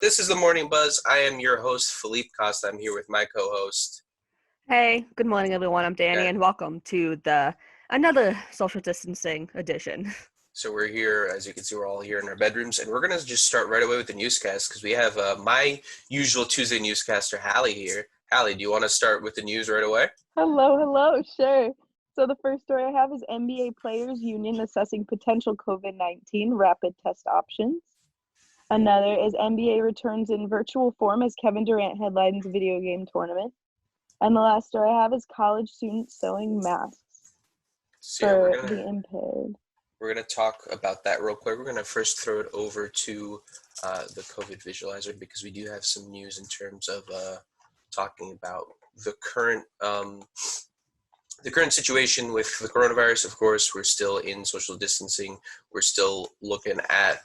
This is the Morning Buzz. I am your host, Filipe Costa. I'm here with my co-host. Hey, good morning, everyone. I'm Dani, Okay. and welcome to the another social distancing edition. So we're here, as you can see, we're all here in our bedrooms, and we're gonna just start right away with the newscast because we have my usual Tuesday newscaster, Hallie, here. Hallie, do you want to start with the news right away? Hello, sure. So the first story I have is NBA Players Union assessing potential COVID-19 rapid test options. Another is NBA returns in virtual form as Kevin Durant headlines video game tournament. And the last story I have is college students sewing masks So yeah, for the impaired. we're gonna talk about that real quick. We're gonna first throw it over to the COVID visualizer because we do have some news in terms of talking about the current situation with the coronavirus. Of course, we're still in social distancing. We're still looking at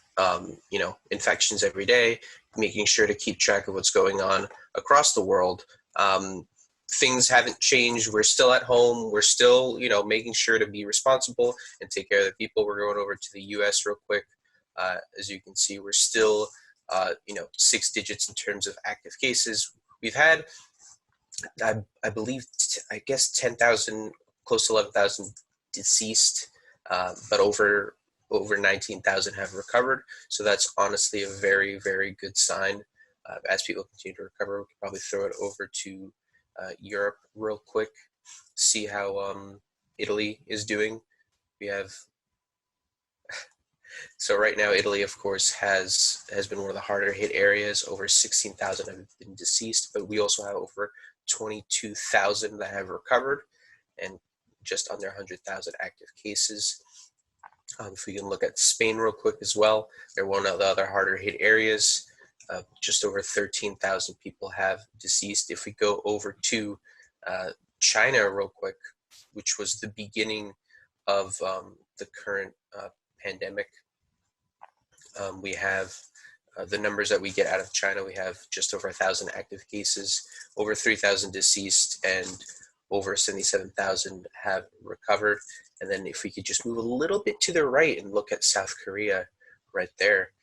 infections every day, making sure to keep track of what's going on across the world. Things haven't changed. We're still at home. We're still making sure to be responsible and take care of the people. We're going over to the U.S. real quick. As you can see, we're still 6 digits in terms of active cases. We've had I believe, I guess 10,000, close to 11,000 deceased, but over 19,000 have recovered. So that's honestly a very, very good sign. As people continue to recover, we can probably throw it over to Europe real quick, see how Italy is doing. We have So right now, Italy, of course, has been one of the harder hit areas. Over 16,000 have been deceased, but we also have over 22,000 that have recovered, and just under 100,000 active cases. If we can look at Spain real quick as well, they're one of the other harder hit areas. Just over 13,000 people have deceased. If we go over to China real quick, which was the beginning of the current pandemic, we have the numbers that we get out of China. We have just over 1,000 active cases, over 3,000 deceased, and over 77,000 have recovered. And then if we could just move a little bit to the right and look at South Korea right there,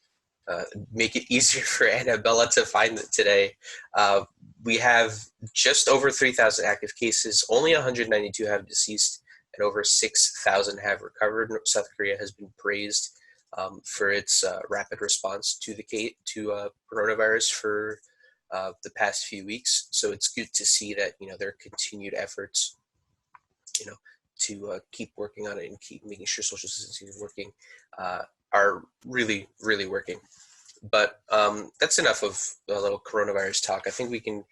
make it easier for Annabella to find it today. We have just over 3,000 active cases, only 192 have deceased, and over 6,000 have recovered. South Korea has been praised for its rapid response to coronavirus for the past few weeks. So it's good to see that their continued efforts, to keep working on it and keep making sure social distancing is working, are really, really working. But that's enough of a little coronavirus talk. I think we can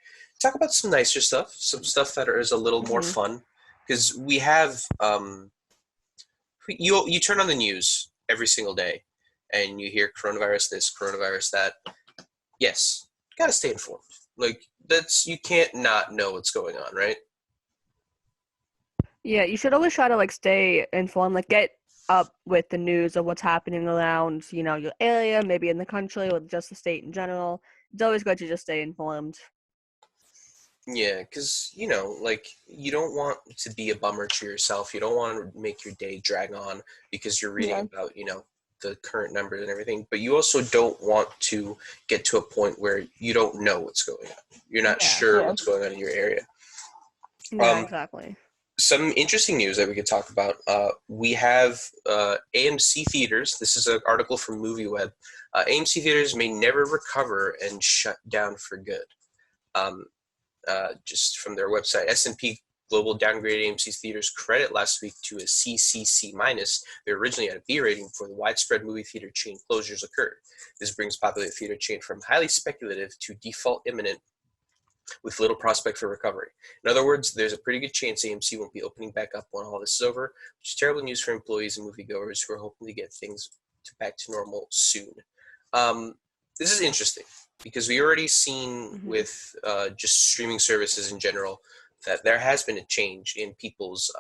talk about some nicer stuff, some stuff that is a little more fun, because we have you turn on the news every single day and you hear coronavirus this, coronavirus that. Yes, gotta stay informed. Like, you can't not know what's going on, right? Yeah, you should always try to stay informed, get up with the news of what's happening around, your area, maybe in the country or just the state in general. It's always good to just stay informed. Yeah, because you don't want to be a bummer to yourself. You don't want to make your day drag on because you're reading about the current numbers and everything, but you also don't want to get to a point where you don't know what's going on. You're not sure what's going on in your area. Yeah, exactly. Some interesting news that we could talk about. We have AMC theaters. This is an article from MovieWeb. AMC theaters may never recover and shut down for good. Just from their website, S&P Global downgraded AMC's theaters credit last week to a CCC minus. They were originally at a B rating before the widespread movie theater chain closures occurred. This brings popular theater chain from highly speculative to default imminent, with little prospect for recovery. In other words, there's a pretty good chance AMC won't be opening back up when all this is over, which is terrible news for employees and moviegoers who are hoping to get things back to normal soon. This is interesting because we already seen with just streaming services in general that there has been a change in people's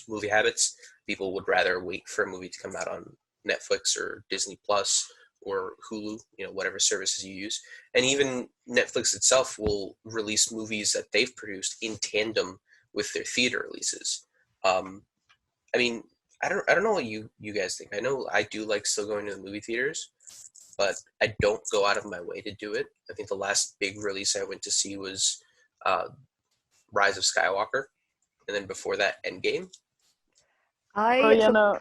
movie habits. People would rather wait for a movie to come out on Netflix or Disney Plus or Hulu, whatever services you use. And even Netflix itself will release movies that they've produced in tandem with their theater releases. I mean, I don't know what you guys think. I know I do like still going to the movie theaters, but I don't go out of my way to do it. I think the last big release I went to see was Rise of Skywalker, and then before that, Endgame. Oh yeah, no.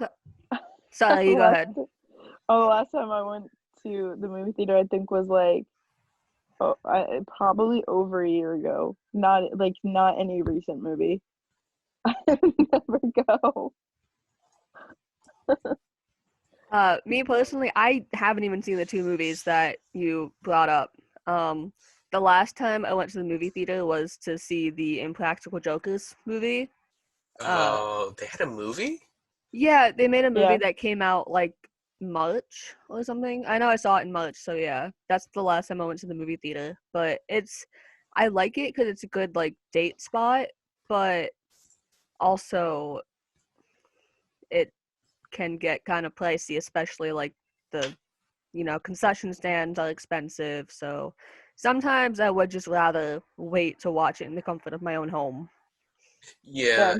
Sorry, you go ahead. The last time I went to the movie theater, I think was like, probably over a year ago. Not any recent movie. I never go. Me personally, I haven't even seen the two movies that you brought up. The last time I went to the movie theater was to see the Impractical Jokers movie. Oh, they had a movie? Yeah, they made a movie Yeah. that came out like March or something. I know I saw it in March, so yeah, that's the last time I went to the movie theater. But I like it because it's a good like date spot, but also it can get kind of pricey, especially like the concession stands are expensive. So sometimes I would just rather wait to watch it in the comfort of my own home. Yeah,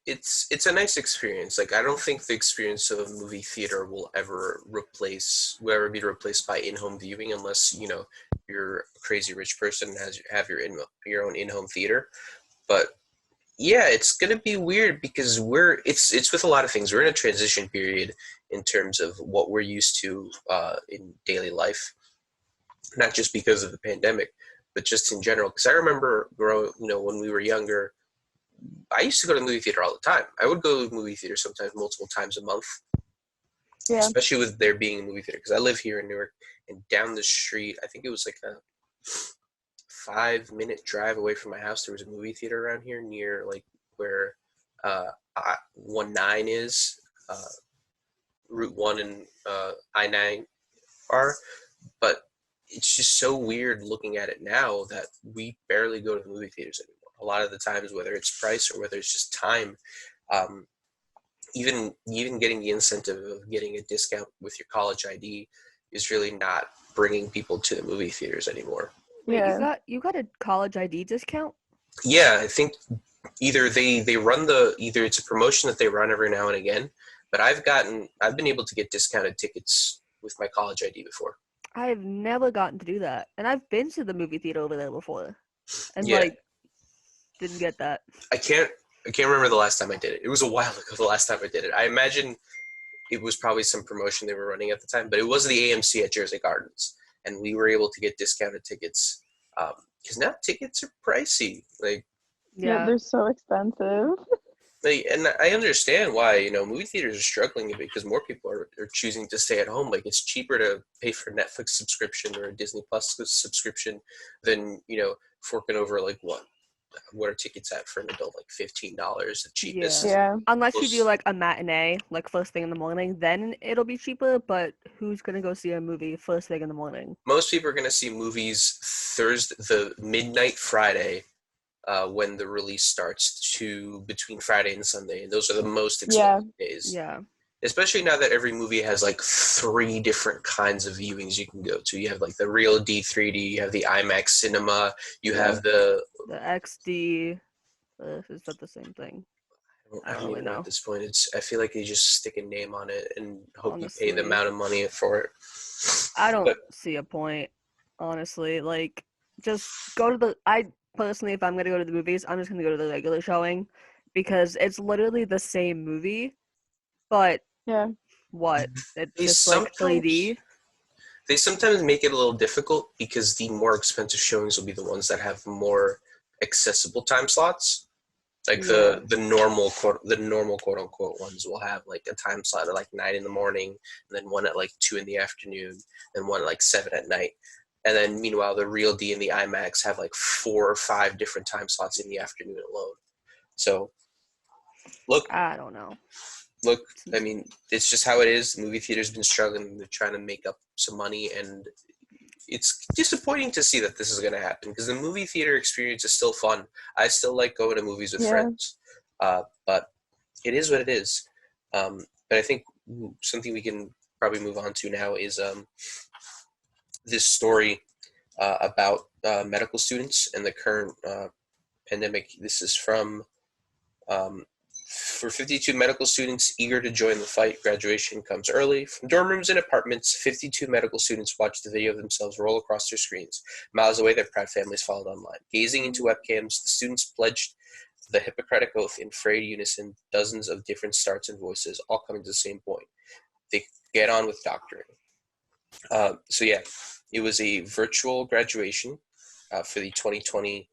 it's a nice experience. Like, I don't think the experience of a movie theater will ever be replaced by in-home viewing, unless you're a crazy rich person and have your own in-home theater. But yeah, it's gonna be weird because it's with a lot of things. We're in a transition period in terms of what we're used to in daily life, not just because of the pandemic, but just in general. Because I remember when we were younger, I used to go to the movie theater all the time. I would go to the movie theater sometimes multiple times a month, Yeah. especially with there being a movie theater. Because I live here in Newark, and down the street, I think it was like a 5-minute drive away from my house, there was a movie theater around here near like where 19 is, Route 1 and I-9 are. But it's just so weird looking at it now that we barely go to the movie theaters anymore. A lot of the times, whether it's price or whether it's just time, um, even getting the incentive of getting a discount with your college ID is really not bringing people to the movie theaters anymore. Wait, Yeah. you got a college ID discount? Yeah, I think either either it's a promotion that they run every now and again, but I've been able to get discounted tickets with my college ID before. I've never gotten to do that, and I've been to the movie theater over there before, and Yeah, didn't get that. I can't remember the last time I did it. It was a while ago the last time I did it. I imagine it was probably some promotion they were running at the time, but it was the AMC at Jersey Gardens, and we were able to get discounted tickets because now tickets are pricey. Yeah, Yeah, they're so expensive. And I understand why movie theaters are struggling a bit because more people are choosing to stay at home. Like, it's cheaper to pay for a Netflix subscription or a Disney Plus subscription than forking over like what are tickets at for an adult, like $15, the cheapest. Yeah. unless you do like a matinee, like first thing in the morning, then it'll be cheaper. But who's gonna go see a movie first thing in the morning? Most people are going to see movies the midnight Friday when the release starts to between Friday and Sunday, and those are the most expensive days. Yeah, Especially now that every movie has like 3 different kinds of viewings you can go to. You have like the real D 3D, you have the IMAX cinema, you have the the XD. Is that the same thing? I don't really even know know. at this point. I feel like they just stick a name on it and hope you pay the Honestly, amount of money for it. I don't But see a point. Honestly, like just go to the. I personally, if I'm gonna go to the movies, I'm just gonna go to the regular showing because it's literally the same movie, but Yeah. what? It's they just like sometimes 3D. they sometimes make it a little difficult because the more expensive showings will be the ones that have more accessible time slots. Like Yeah. the normal quote unquote ones will have like a time slot at like 9 in the morning, and then one at like 2 in the afternoon, and one at like 7 at night. And then meanwhile, the real D and the IMAX have like 4 or 5 different time slots in the afternoon alone. So look, I don't know. I mean, it's just how it is. The movie theater's been struggling. They're trying to make up some money, and it's disappointing to see that this is going to happen because the movie theater experience is still fun. I still like going to movies with friends, but it is what it is. But I think something we can probably move on to now is this story about medical students and the current pandemic. This is from For 52 medical students eager to join the fight, graduation comes early. From dorm rooms and apartments, 52 medical students watched the video of themselves roll across their screens. Miles away, their proud families followed online. Gazing into webcams, the students pledged the Hippocratic Oath in frayed unison, dozens of different starts and voices, all coming to the same point. They get on with doctoring. It was a virtual graduation for the 2020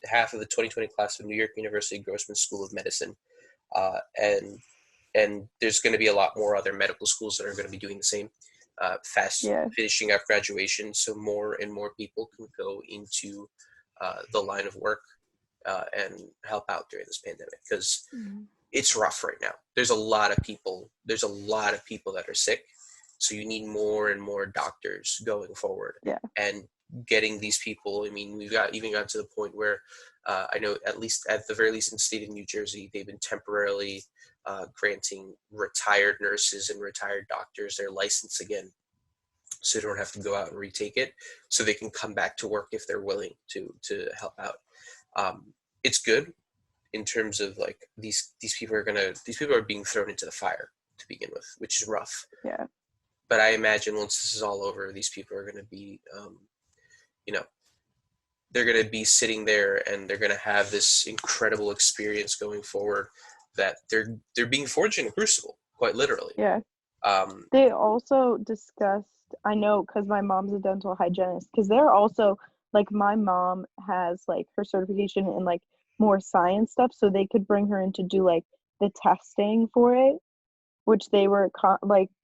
half of the 2020 class of New York University Grossman School of Medicine, and there's going to be a lot more other medical schools that are going to be doing the same, finishing up graduation, so more and more people can go into the line of work and help out during this pandemic, because it's rough right now. There's a lot of people that are sick, so you need more and more doctors going forward. And getting these people, I mean, we've even got to the point where I know at the very least in the state of New Jersey, they've been temporarily granting retired nurses and retired doctors their license again, so they don't have to go out and retake it, so they can come back to work if they're willing to help out. It's good in terms of like these people are being thrown into the fire to begin with, which is rough. But I imagine once this is all over, these people are going to be they're going to be sitting there and they're going to have this incredible experience going forward, that they're being forged in a crucible, quite literally. They also discussed, I know because my mom's a dental hygienist, because they're also like, my mom has like her certification in like more science stuff, so they could bring her in to do like the testing for it, which they were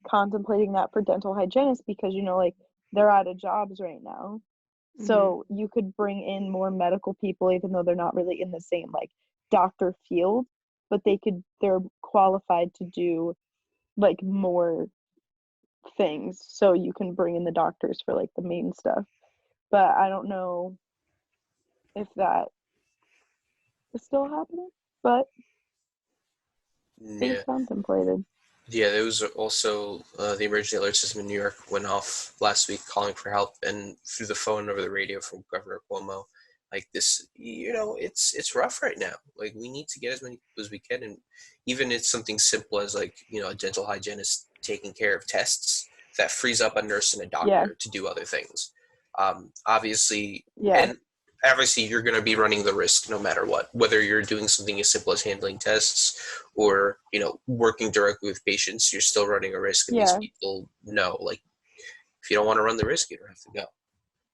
contemplating that for dental hygienists, because like they're out of jobs right now. So you could bring in more medical people, even though they're not really in the same like doctor field, but they're qualified to do like more things, so you can bring in the doctors for like the main stuff. But I don't know if that is still happening, but it's contemplated. There was also the emergency alert system in New York went off last week calling for help, and through the phone over the radio from Governor Cuomo, like this, it's rough right now. Like, we need to get as many people as we can, and even it's something simple as like, a dental hygienist taking care of tests, that frees up a nurse and a doctor to do other things. Obviously, and obviously you're going to be running the risk no matter what, whether you're doing something as simple as handling tests or working directly with patients. You're still running a risk, and these people know, like, if you don't want to run the risk, you don't have to go,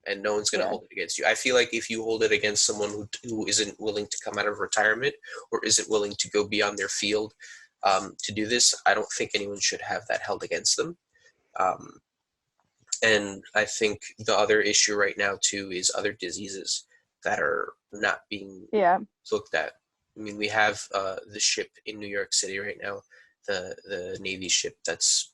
and no one's going to hold it against you. I feel like if you hold it against someone who isn't willing to come out of retirement or isn't willing to go beyond their field to do this, I don't think anyone should have that held against them. And I think the other issue right now too is other diseases that are not being looked at. I mean, we have the ship in New York City right now, the Navy ship that's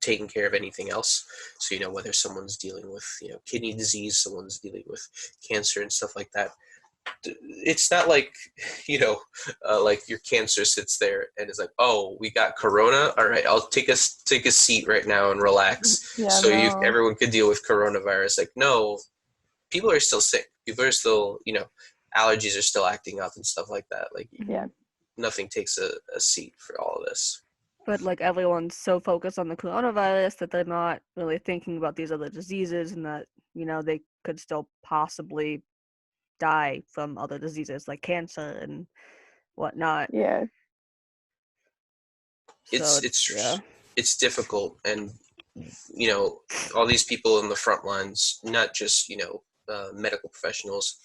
taking care of anything else. So, whether someone's dealing with, kidney disease, someone's dealing with cancer and stuff like that. It's not like, like your cancer sits there and is like, oh, we got corona. All right, I'll take a seat right now and relax. Everyone could deal with coronavirus. Like, no, people are still sick. People are still, allergies are still acting up and stuff like that. Like, nothing takes a seat for all of this. But like, everyone's so focused on the coronavirus that they're not really thinking about these other diseases, and that, they could still possibly die from other diseases like cancer and whatnot. It's difficult, and all these people in the front lines, not just medical professionals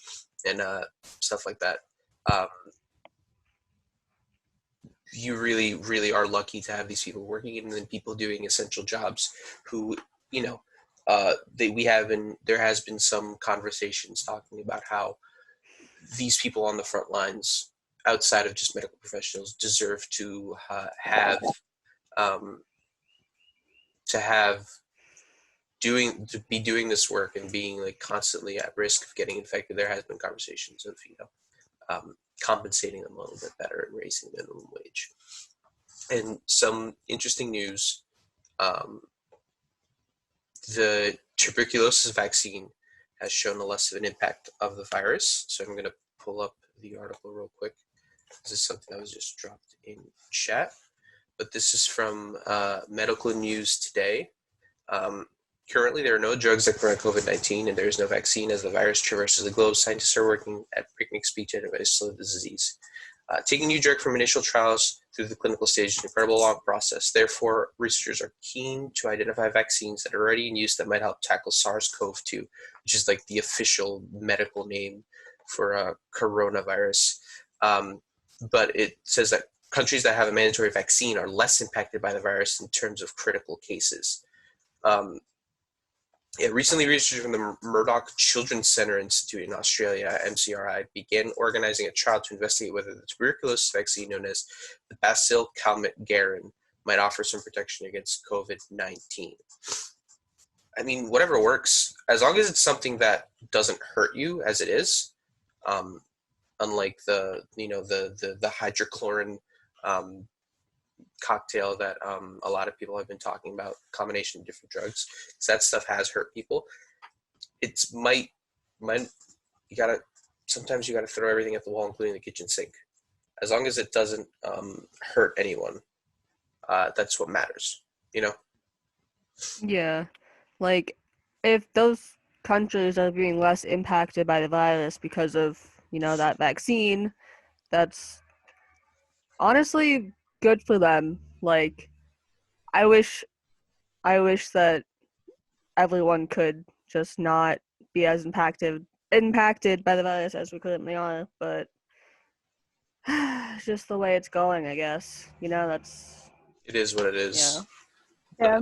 and stuff like that. You really, really are lucky to have these people working, and then people doing essential jobs who, there has been some conversations talking about how these people on the front lines, outside of just medical professionals, deserve to be doing this work and being like constantly at risk of getting infected. There has been conversations of compensating them a little bit better and raising the minimum wage. And some interesting news: the tuberculosis vaccine has shown a less of an impact of the virus. So I'm going to pull up the article real quick. This is something that was just dropped in chat, but this is from Medical News Today. Currently, there are no drugs that prevent COVID-19, and there is no vaccine. As the virus traverses the globe, scientists are working at breakneck speed to identify slow the disease. Taking a new drug from initial trials through the clinical stage is an incredibly long process. Therefore, researchers are keen to identify vaccines that are already in use that might help tackle SARS-CoV-2, which is like the official medical name for coronavirus. But it says that countries that have a mandatory vaccine are less impacted by the virus in terms of critical cases. Recently, researchers from the Murdoch Children's Centre Institute in Australia, MCRI, began organizing a trial to investigate whether the tuberculosis vaccine known as the Bacille Calmette-Guerin might offer some protection against COVID-19. I mean, whatever works, as long as it's something that doesn't hurt you, as it is, unlike the hydrochloroquine cocktail that a lot of people have been talking about, combination of different drugs, because that stuff has hurt people. Sometimes you gotta throw everything at the wall, including the kitchen sink. As long as it doesn't hurt anyone, that's what matters, you know? Yeah. Like, if those countries are being less impacted by the virus because of, that vaccine, that's honestly good for them. Like, I wish that everyone could just not be as impacted by the virus as we currently are, but it's just the way it's going, I guess. That's It is what it is. Yeah.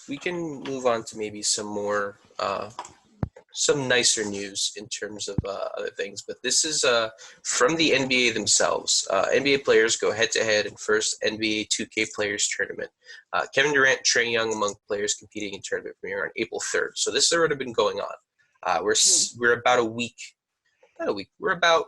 We can move on to maybe some more some nicer news in terms of other things, but this is from the NBA themselves. NBA players go head-to-head in first NBA 2K Players Tournament. Kevin Durant, Trae Young among players competing in tournament premiere on April 3rd. So this has already been going on. We're about a week. Not a week. We're about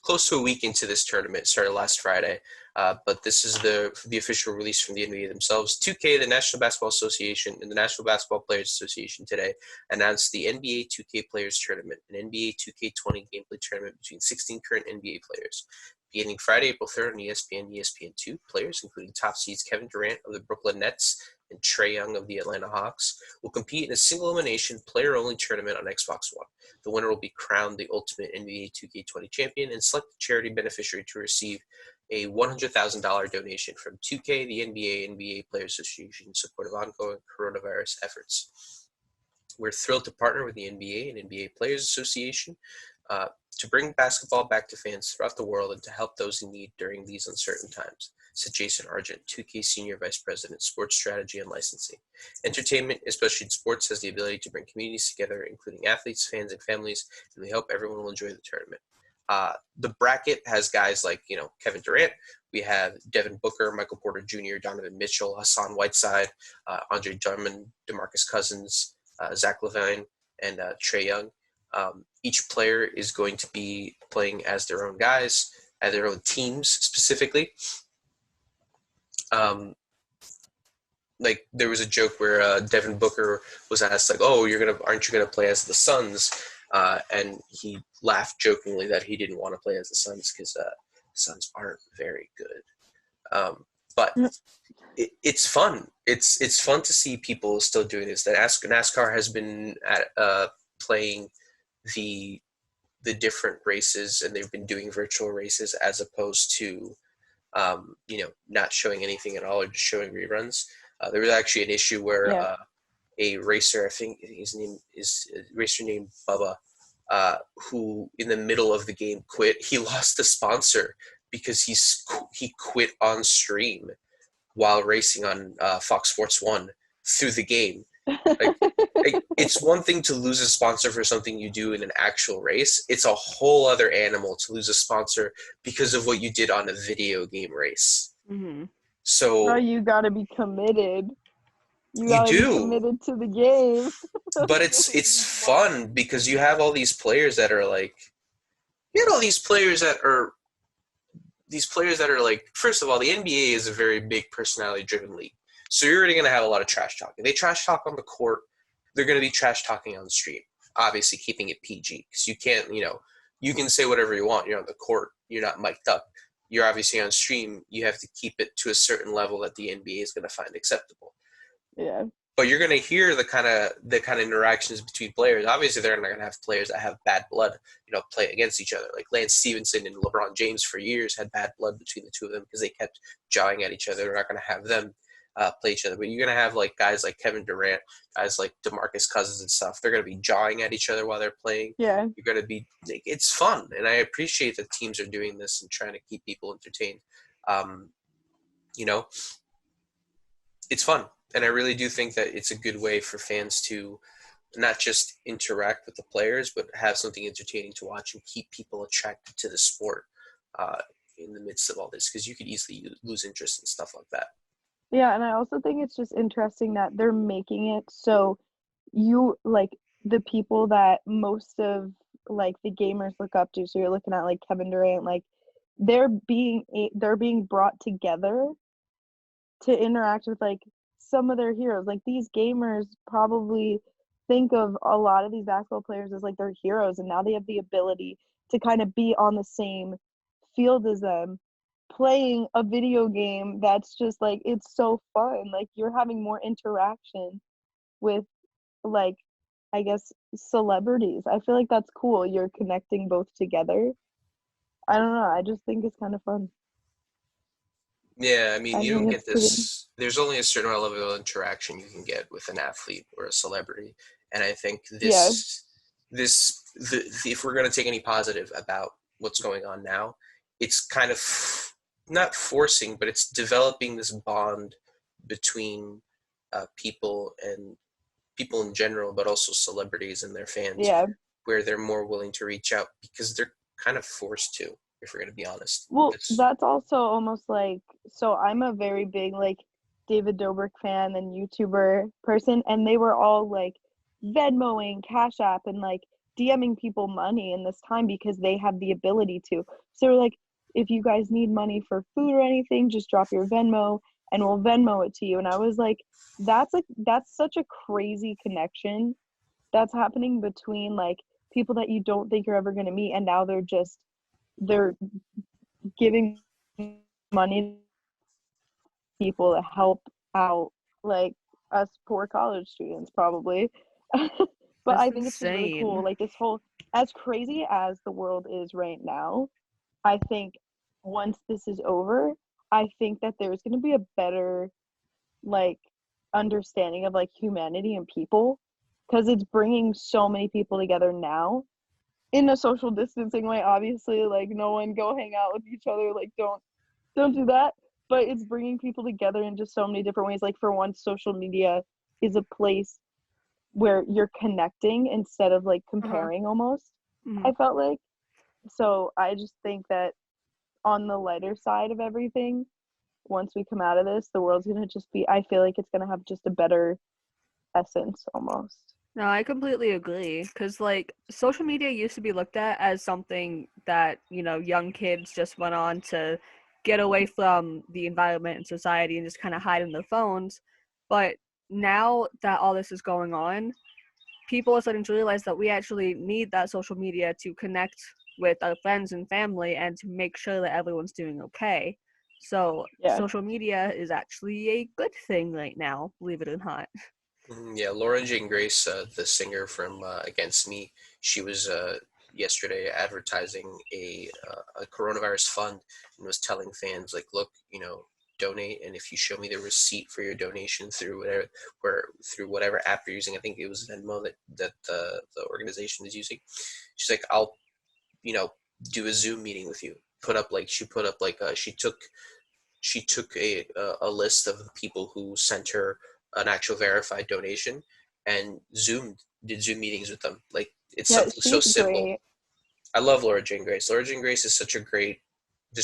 close to a week into this tournament. It started last Friday. But this is the official release from the NBA themselves. 2K, the National Basketball Association, and the National Basketball Players Association today announced the NBA 2K Players Tournament, an NBA 2K20 gameplay tournament between 16 current NBA players. Beginning Friday, April 3rd on ESPN2, players, including top seeds Kevin Durant of the Brooklyn Nets and Trae Young of the Atlanta Hawks, will compete in a single elimination, player-only tournament on Xbox One. The winner will be crowned the ultimate NBA 2K20 champion and select the charity beneficiary to receive a $100,000 donation from 2K, the NBA Players Association, in support of ongoing coronavirus efforts. We're thrilled to partner with the NBA and NBA Players Association to bring basketball back to fans throughout the world and to help those in need during these uncertain times, said Jason Argent, 2K Senior Vice President, Sports Strategy and Licensing. Entertainment, especially in sports, has the ability to bring communities together, including athletes, fans, and families, and we hope everyone will enjoy the tournament. The bracket has guys like, Kevin Durant. We have Devin Booker, Michael Porter Jr., Donovan Mitchell, Hassan Whiteside, Andre Drummond, DeMarcus Cousins, Zach LaVine, and Trae Young. Each player is going to be playing as their own guys, as their own teams specifically. Like there was a joke where Devin Booker was asked, like, "Oh, aren't you gonna play as the Suns?" And he laughed jokingly that he didn't want to play as the Suns because the Suns aren't very good. But it's fun. It's fun to see people still doing this. That NASCAR has been playing the different races, and they've been doing virtual races as opposed to not showing anything at all or just showing reruns. There was actually an issue where a racer, I think his name is a racer named Bubba, who in the middle of the game quit. He lost a sponsor because he quit on stream while racing on Fox Sports 1 through the game. It's one thing to lose a sponsor for something you do in an actual race. It's a whole other animal to lose a sponsor because of what you did on a video game race. Mm-hmm. So you gotta be committed. You do. Be committed to the game. But it's fun because you have all these players that are like, first of all, the NBA is a very big personality-driven league. So you're already going to have a lot of trash talking. They trash talk on the court. They're going to be trash talking on the stream. Obviously, keeping it PG because you can't, you can say whatever you want. You're on the court. you're not mic'd up. You're obviously on stream. You have to keep it to a certain level that the NBA is going to find acceptable. Yeah. But you're going to hear the kind of interactions between players. Obviously, they're not going to have players that have bad blood, play against each other. Like Lance Stevenson and LeBron James for years had bad blood between the two of them because they kept jawing at each other. They're not going to have them play each other. But you're going to have like guys like Kevin Durant, guys like DeMarcus Cousins and stuff. They're going to be jawing at each other while they're playing. Yeah. You're going to be like, it's fun, and I appreciate that teams are doing this and trying to keep people entertained. It's fun. And I really do think that it's a good way for fans to not just interact with the players, but have something entertaining to watch and keep people attracted to the sport in the midst of all this, because you could easily lose interest in stuff like that. Yeah, and I also think it's just interesting that they're making it so you, like, the people that most of, like, the gamers look up to, so you're looking at, like, Kevin Durant, like, they're being brought together to interact with, like, some of their heroes. Like, these gamers probably think of a lot of these basketball players as like their heroes, and now they have the ability to kind of be on the same field as them, playing a video game that's just like, it's so fun. Like, you're having more interaction with, like, I guess, celebrities. I feel like that's cool. You're connecting both together. I don't know. I just think it's kind of fun. Yeah, I mean, I you don't think get it's pretty. this. There's only a certain level of interaction you can get with an athlete or a celebrity, and I think Yeah. if we're going to take any positive about what's going on now, it's kind of not forcing, but it's developing this bond between people and people in general, but also celebrities and their fans, Yeah. where they're more willing to reach out because they're kind of forced to, if we're going to be honest. Well, that's also almost like, so I'm a very big, like, David Dobrik fan and YouTuber person, and they were all like Venmoing, Cash App, and like DMing people money in this time because they have the ability to. So they're like, if you guys need money for food or anything, just drop your Venmo and we'll Venmo it to you. And I was like, that's such a crazy connection that's happening between, like, people that you don't think you're ever going to meet, and now they're giving money to people to help out, like, us poor college students probably. But That's I think it's just really cool. insane. Like, this whole, as crazy as the world is right now, I think once this is over, I think that there's going to be a better, like, understanding of, like, humanity and people, because it's bringing so many people together now in a social distancing way. Obviously, like, no one go hang out with each other, like, don't do that, but it's bringing people together in just so many different ways. Like, for one, social media is a place where you're connecting instead of, like, comparing almost. Mhm. I felt like, so I just think that on the lighter side of everything, once we come out of this, the world's gonna just be, I feel like it's gonna have just a better essence almost. No, I completely agree. Because, like, social media used to be looked at as something that, young kids just went on to get away from the environment and society and just kind of hide in their phones. But now that all this is going on, people are starting to realize that we actually need that social media to connect with our friends and family and to make sure that everyone's doing okay. So, Yeah. social media is actually a good thing right now, believe it or not. Yeah, Laura Jane Grace, the singer from Against Me, she was yesterday advertising a coronavirus fund and was telling fans, like, look, donate, and if you show me the receipt for your donation through whatever app you're using, I think it was Venmo that the organization is using. She's like, I'll do a Zoom meeting with you. She took a list of the people who sent her an actual verified donation and did Zoom meetings with them. Like, it's Yeah, something so she's simple. great. I love Laura Jane Grace. Laura Jane Grace is just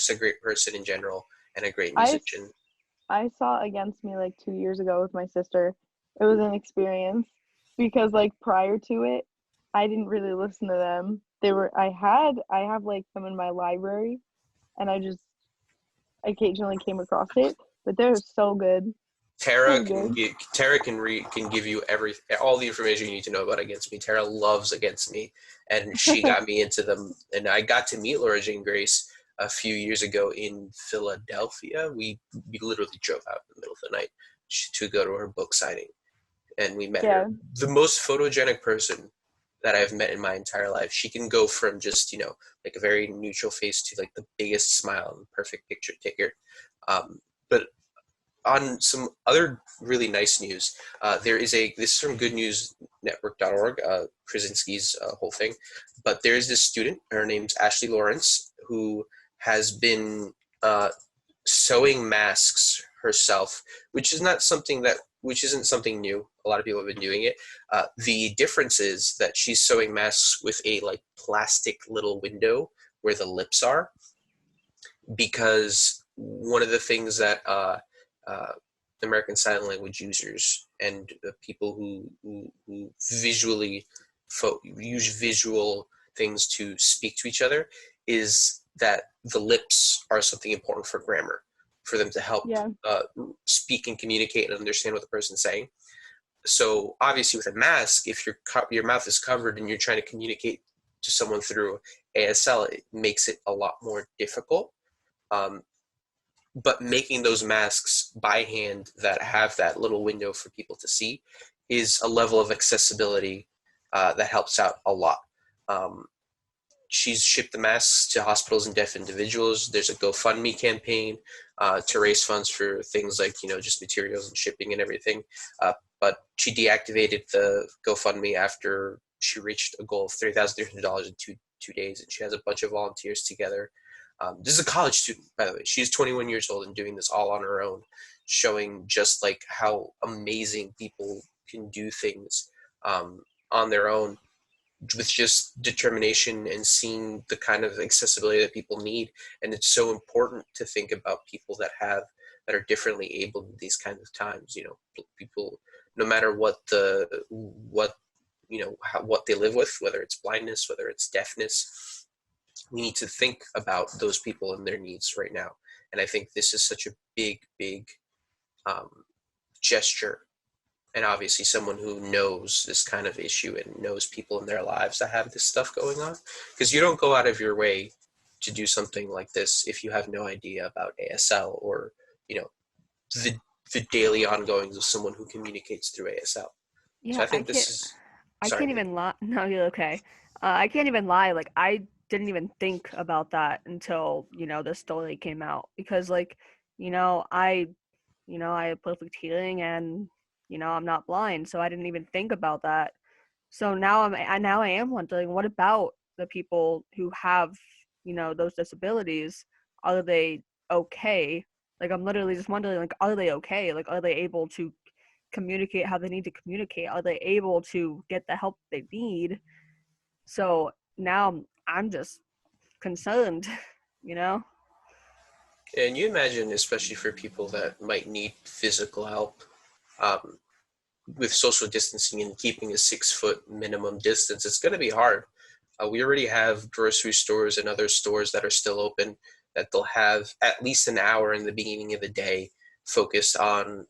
a great person in general and a great I musician. I saw Against Me like 2 years ago with my sister. It was an experience because, like, prior to it, I didn't really listen to them. I have like them in my library, and I just occasionally came across it, but they're so good. Tara So can good. get Tara can give you all the information you need to know about Against Me. Tara loves Against Me, and she got me into them. And I got to meet Laura Jane Grace a few years ago in Philadelphia. We literally drove out in the middle of the night to go to her book signing, and we met Yeah. her. The most photogenic person that I've met in my entire life. She can go from just, like a very neutral face to like the biggest smile and perfect picture taker. But on some other really nice news, this is from goodnewsnetwork.org, Krasinski's whole thing, but there's this student, her name's Ashley Lawrence, who has been sewing masks herself, which isn't something new. A lot of people have been doing it. The difference is that she's sewing masks with a like plastic little window where the lips are, because one of the things that American Sign Language users and the people who visually use visual things to speak to each other is that the lips are something important for grammar, for them to help speak and communicate and understand what the person's saying. So obviously with a mask, if your mouth is covered and you're trying to communicate to someone through ASL, it makes it a lot more difficult. But making those masks by hand that have that little window for people to see is a level of accessibility that helps out a lot. She's shipped the masks to hospitals and deaf individuals. There's a GoFundMe campaign to raise funds for things like, just materials and shipping and everything. But she deactivated the GoFundMe after she reached a goal of $3,300 in two days, and she has a bunch of volunteers together. This is a college student, by the way. She's 21 years old and doing this all on her own, showing just like how amazing people can do things on their own with just determination and seeing the kind of accessibility that people need. And it's so important to think about people that are differently able in these kinds of times. People, no matter what what they live with, whether it's blindness, whether it's deafness, we need to think about those people and their needs right now. And I think this is such a big gesture. And obviously someone who knows this kind of issue and knows people in their lives that have this stuff going on, because you don't go out of your way to do something like this if you have no idea about ASL or, the daily ongoings of someone who communicates through ASL. Yeah, So I think this is... I can't even lie. No, you're okay. I can't even lie. Like, I didn't even think about that until, the story came out. Because, like, I have perfect hearing and, I'm not blind. So I didn't even think about that. So now I am wondering, what about the people who have, those disabilities? Are they okay? Like, I'm literally just wondering, like, are they okay? Like, are they able to communicate how they need to communicate? Are they able to get the help they need? So now I'm just concerned, you know? And you imagine, especially for people that might need physical help, with social distancing and keeping a 6-foot minimum distance, it's going to be hard. We already have grocery stores and other stores that are still open that they'll have at least an hour in the beginning of the day focused on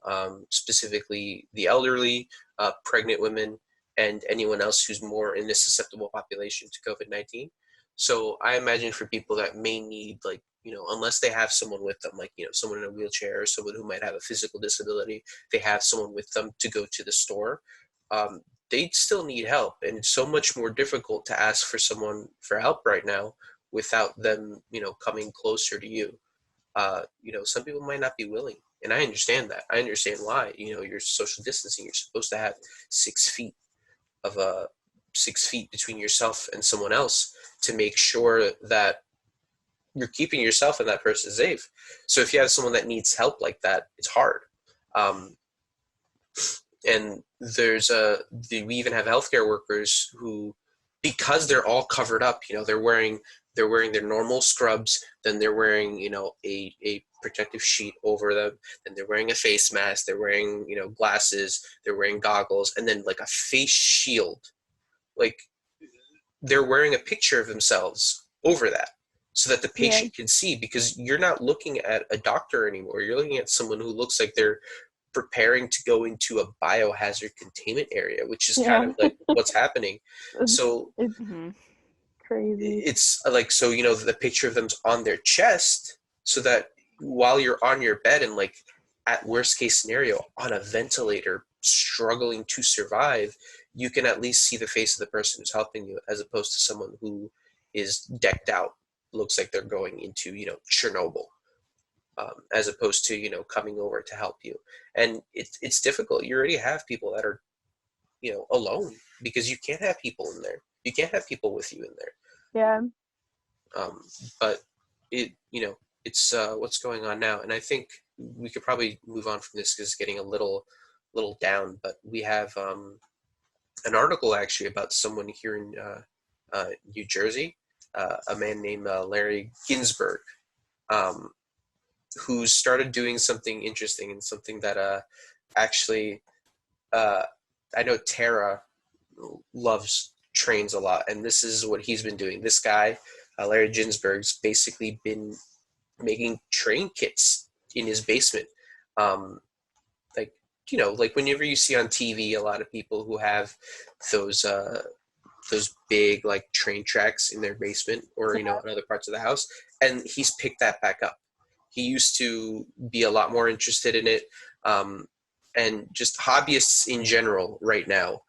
specifically the elderly, pregnant women, and anyone else who's more in this susceptible population to COVID-19. So I imagine for people that may need, like, unless they have someone with them, like, someone in a wheelchair or someone who might have a physical disability, they have someone with them to go to the store, they still need help. And it's so much more difficult to ask for someone for help right now without them, coming closer to you. Some people might not be willing. And I understand that. I understand why. You're social distancing. You're supposed to have 6 feet of 6 feet between yourself and someone else to make sure that you're keeping yourself and that person safe. So if you have someone that needs help like that, it's hard. And we even have healthcare workers who, because they're all covered up, they're wearing their normal scrubs, then they're wearing, a protective sheet over them, then they're wearing a face mask, they're wearing, glasses, they're wearing goggles, and then like a face shield. Like, they're wearing a picture of themselves over that so that the patient can see, because you're not looking at a doctor anymore. You're looking at someone who looks like they're preparing to go into a biohazard containment area, which is kind of like what's happening. So crazy. It's like, so, the picture of them's on their chest so that while you're on your bed and like at worst case scenario on a ventilator struggling to survive, you can at least see the face of the person who's helping you, as opposed to someone who is decked out, looks like they're going into, Chernobyl, as opposed to, coming over to help you. And it's difficult. You already have people that are, alone, because you can't have people in there. You can't have people with you in there. Yeah. But it's what's going on now. And I think we could probably move on from this because it's getting a little down. But we have an article actually about someone here in New Jersey, a man named Larry Ginsburg, who started doing something interesting and something that actually I know Tara loves trains a lot, and this is what he's been doing. This guy, Larry Ginsburg's basically been making train kits in his basement. Like whenever you see on TV a lot of people who have those big like train tracks in their basement or in other parts of the house, and he's picked that back up. He used to be a lot more interested in it, and just hobbyists in general right now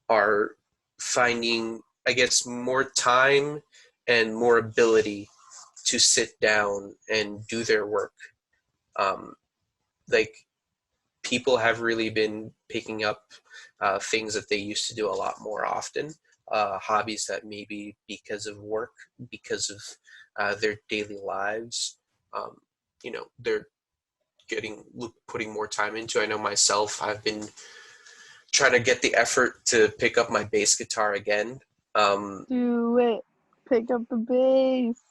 are finding, I guess, more time and more ability to sit down and do their work. Like, people have really been picking up things that they used to do a lot more often, hobbies that maybe because of work, because of their daily lives, they're putting more time into. I know myself, I've been trying to get the effort to pick up my bass guitar again. Do it. Pick up the bass.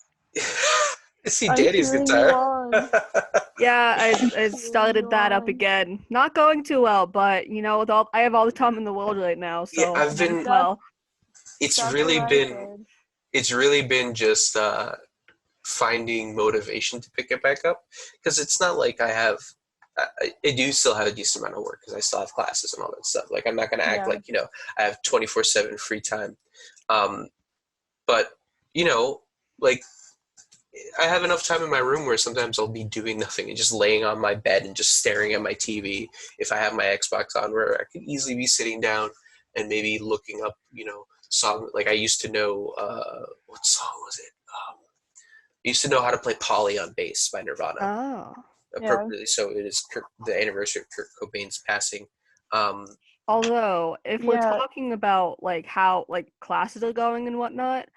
I see I'm Danny's cheering you guitar. on. Yeah, I started that up again. Not going too well, but I have all the time in the world right now, so Yeah, I've been. well. It's That's really what I been. did. It's really been just finding motivation to pick it back up, because it's not like I do still have a decent amount of work because I still have classes and all that stuff. Like, I'm not going to act like, I have 24/7 free time. But, like, I have enough time in my room where sometimes I'll be doing nothing and just laying on my bed and just staring at my TV if I have my Xbox on, where I could easily be sitting down and maybe looking up, song. Like, I used to know, what song was it? I used to know how to play Polly on bass by Nirvana. Oh. Appropriately so. It is the anniversary of Kurt Cobain's passing. Although, if we're talking about like how like classes are going and whatnot,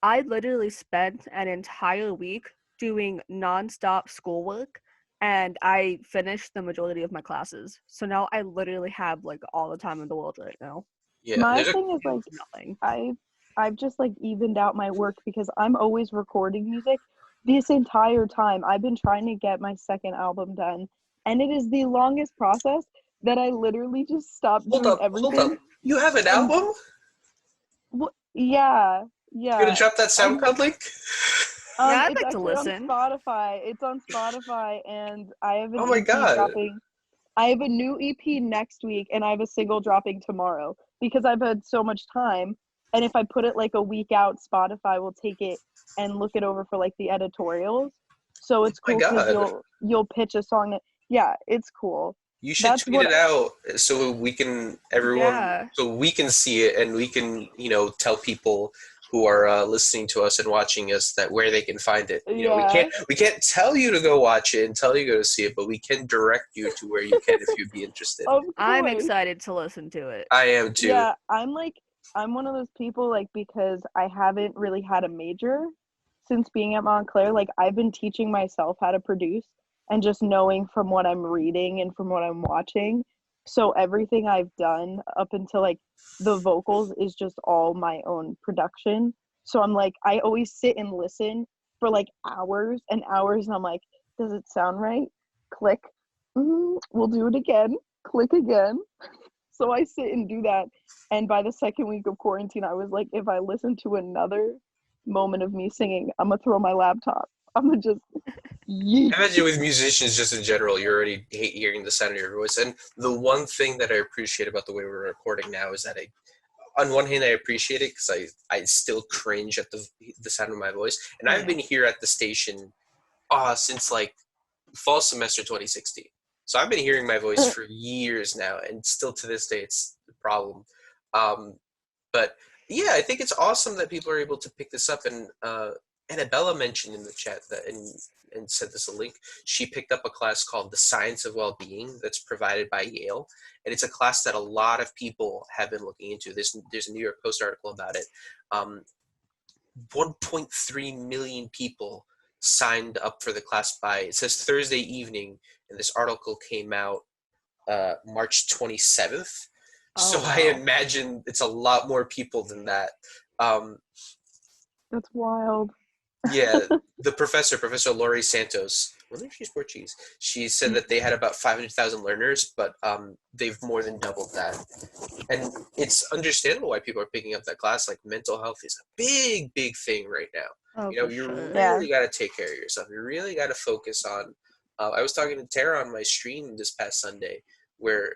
I literally spent an entire week doing nonstop schoolwork, and I finished the majority of my classes. So now I literally have like all the time in the world right now. Yeah, My thing is like nothing. I've just like evened out my work because I'm always recording music. This entire time I've been trying to get my second album done, and it is the longest process that I literally just stopped doing everything. Hold up. You have an album? Yeah. You gonna drop that SoundCloud link? Yeah, I'd it's like to listen. On Spotify. It's on Spotify, and I have an Oh my EP God. dropping. I have a new EP next week, and I have a single dropping tomorrow because I've had so much time. And if I put it like a week out, Spotify will take it and look it over for like the editorials. So it's cool because you'll pitch a song. Yeah, it's cool. You should tweet it out so we can so we can see it, and we can tell people who are listening to us and watching us that where they can find it. We can't tell you to go watch it and tell you to go to see it, but we can direct you to where you can if you'd be interested. I'm excited to listen to it. I am too. Yeah, I'm one of those people, like, because I haven't really had a major since being at Montclair. Like, I've been teaching myself how to produce and just knowing from what I'm reading and from what I'm watching. So everything I've done up until like the vocals is just all my own production. So I'm like, I always sit and listen for like hours and hours, and I'm like, does it sound right? Click. We'll do it again. Click again. So I sit and do that. And by the second week of quarantine, I was like, if I listen to another moment of me singing, I'm gonna throw my laptop. I'm gonna just I imagine with musicians just in general, you already hate hearing the sound of your voice. And the one thing that I appreciate about the way we're recording now is that on one hand, I appreciate it because I still cringe at the sound of my voice, and I've been here at the station since like fall semester 2016. So I've been hearing my voice for years now, and still to this day, it's a problem. But yeah, I think it's awesome that people are able to pick this up. And Annabella mentioned in the chat that and sent us a link. She picked up a class called The Science of Well-Being that's provided by Yale, and it's a class that a lot of people have been looking into. There's a New York Post article about it. 1.3 million people signed up for the class by, it says Thursday evening, and this article came out March 27th. So wow. I imagine it's a lot more people than that. That's wild. Yeah, the Professor Laurie Santos, I wonder if she's Portuguese. She said that they had about 500,000 learners, but they've more than doubled that. And it's understandable why people are picking up that class. Like, mental health is a big, big thing right now. Oh, You know, for you sure. really got to take care of yourself. You really got to focus on. I was talking to Tara on my stream this past Sunday, where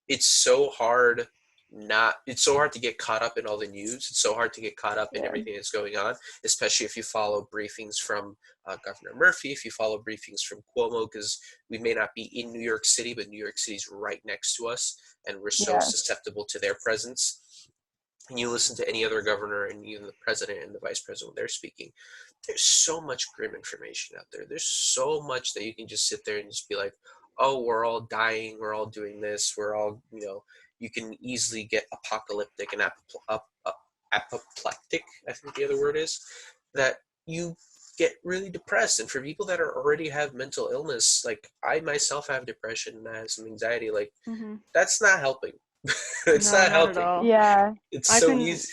it's so hard to get caught up in all the news. It's so hard to get caught up in everything that's going on, especially if you follow briefings from Governor Murphy, if you follow briefings from Cuomo, because we may not be in New York City, but New York City's right next to us, and we're so susceptible to their presence. And you listen to any other governor and even the president and the vice president when they're speaking, there's so much grim information out there. There's so much that you can just sit there and just be like, oh, we're all dying, we're all doing this, we're all, you can easily get apocalyptic and apoplectic, I think the other word is, that you get really depressed. And for people that already have mental illness, like I myself have depression and I have some anxiety, like that's not helping. It's not helping. At all. Yeah. It's so easy.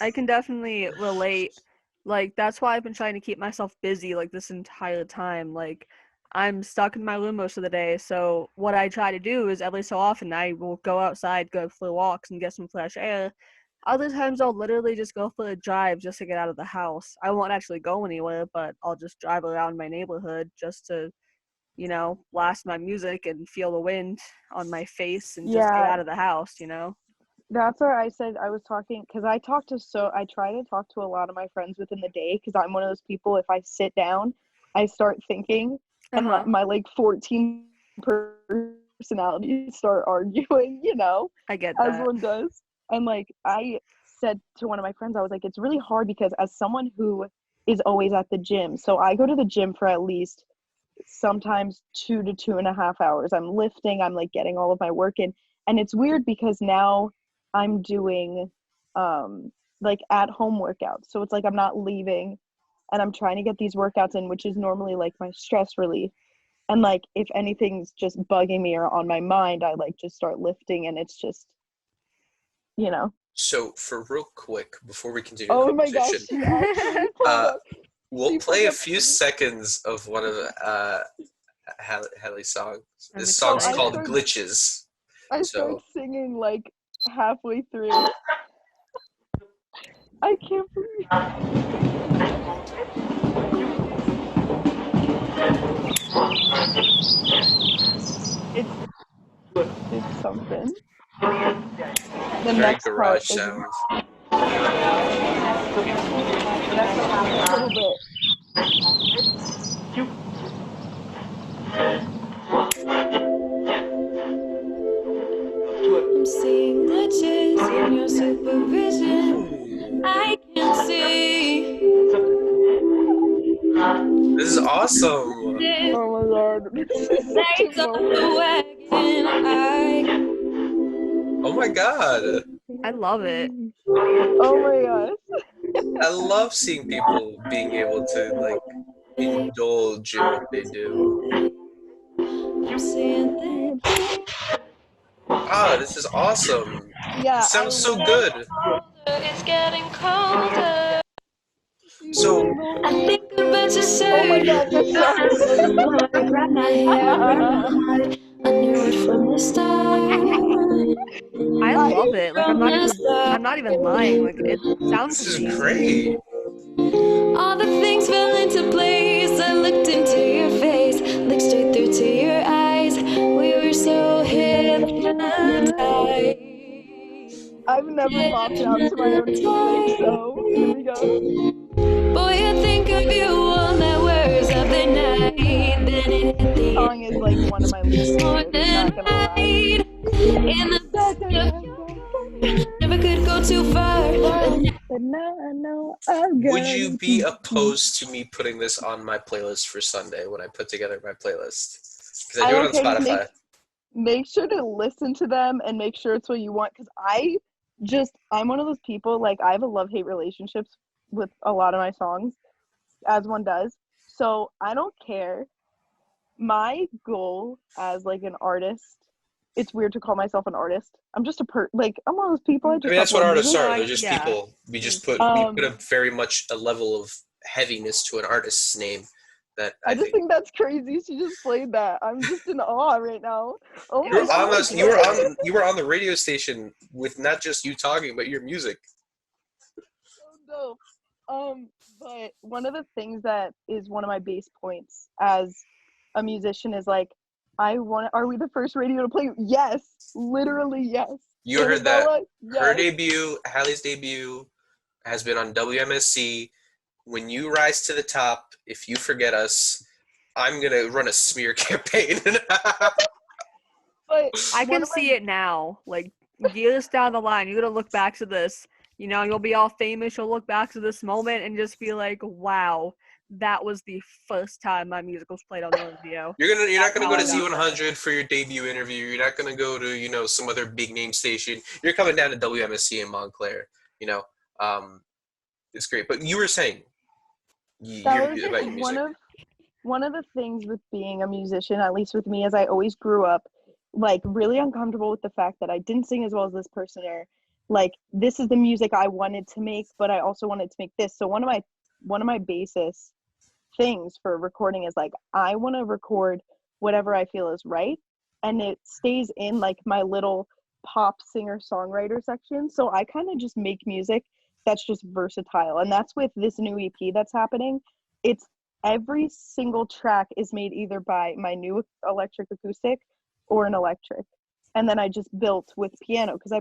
I can definitely relate. Like, that's why I've been trying to keep myself busy, like, this entire time. Like, I'm stuck in my room most of the day, so what I try to do is every so often I will go outside, go for walks, and get some fresh air. Other times I'll literally just go for a drive just to get out of the house. I won't actually go anywhere, but I'll just drive around my neighborhood just to, blast my music and feel the wind on my face and just get out of the house, That's where I said I was talking, because I try to talk to a lot of my friends within the day, because I'm one of those people, if I sit down, I start thinking, and my like 14 personalities start arguing, I get that. as one does. And like I said to one of my friends, I was like, it's really hard because as someone who is always at the gym, so I go to the gym for at least sometimes 2 to 2.5 hours. I'm lifting, I'm like getting all of my work in. And it's weird because now I'm doing like at home workouts. So it's like I'm not leaving and I'm trying to get these workouts in, which is normally like my stress relief. And like if anything's just bugging me or on my mind, I like just start lifting, and it's just, So for real quick, before we continue oh the my gosh, conversation, she actually pulled up. we'll play a few seconds of one of Hallie's songs. This song's called Glitches. I start singing like halfway through. I can't believe it's something. The Very next garage part sound. A little bit. I'm seeing glitches in your supervision. I can't see. This is awesome. Oh my god. Legs on the wagon. Oh my god. I love it. Oh my gosh. I love seeing people being able to like indulge in what they do. I'm seeing that. This is awesome. Yeah. It sounds so good. It's getting colder. So I think I'm about to say. Oh my god, this song is I knew it from the start. I love it. Like I'm not even lying. Like it sounds this is amazing. great. All the things fell into place. I looked into your face, looked straight through to your eyes. We were so hypnotized. I've never bopped out to my own music, so here we go. Boy, I think of you all hours of the night. Then it hit This the song is like one of my least favorites, I'm not gonna lie. in the never could go too far. But now I know I've got Would you it. be opposed to me putting this on my playlist for Sunday when I put together my playlist? Because I do it on don't care, Spotify. make sure to listen to them and make sure it's what you want, because I'm one of those people, like, I have a love-hate relationships with a lot of my songs, as one does, so I don't care. My goal as like an artist, it's weird to call myself an artist. I'm just I'm one of those people. I I just mean, that's what upload artists music. are. They're just Yeah. people. We put a very much a level of heaviness to an artist's name that I I just think that's crazy. She just played that. I'm just in awe right now. Oh you my were on god. this. You were on the radio station with not just you talking, but your music. So dope. But one of the things that is one of my base points as a musician is like, are we the first radio to play? Yes, literally yes. You heard that. Annabella, Her yes. debut, Hallie's debut, has been on WMSC. When you rise to the top, if you forget us, I'm gonna run a smear campaign. But I can see it now. Like years down the line, you're gonna look back to this. You know, you'll be all famous. You'll look back to this moment and just be like, "Wow, that was the first time my music was played on the radio." You're not gonna go to That's how I got Z100 for your debut interview. You're not gonna go to some other big name station. You're coming down to WMSC in Montclair. It's great. But you were saying that about your was music. one of the things with being a musician, at least with me, is I always grew up like really uncomfortable with the fact that I didn't sing as well as this person, or like this is the music I wanted to make, but I also wanted to make this. So one of my basis things for recording is like, I want to record whatever I feel is right, and it stays in like my little pop singer songwriter section. So I kind of just make music that's just versatile, and that's with this new EP that's happening. It's every single track is made either by my new electric acoustic or an electric, and then I just built with piano, because I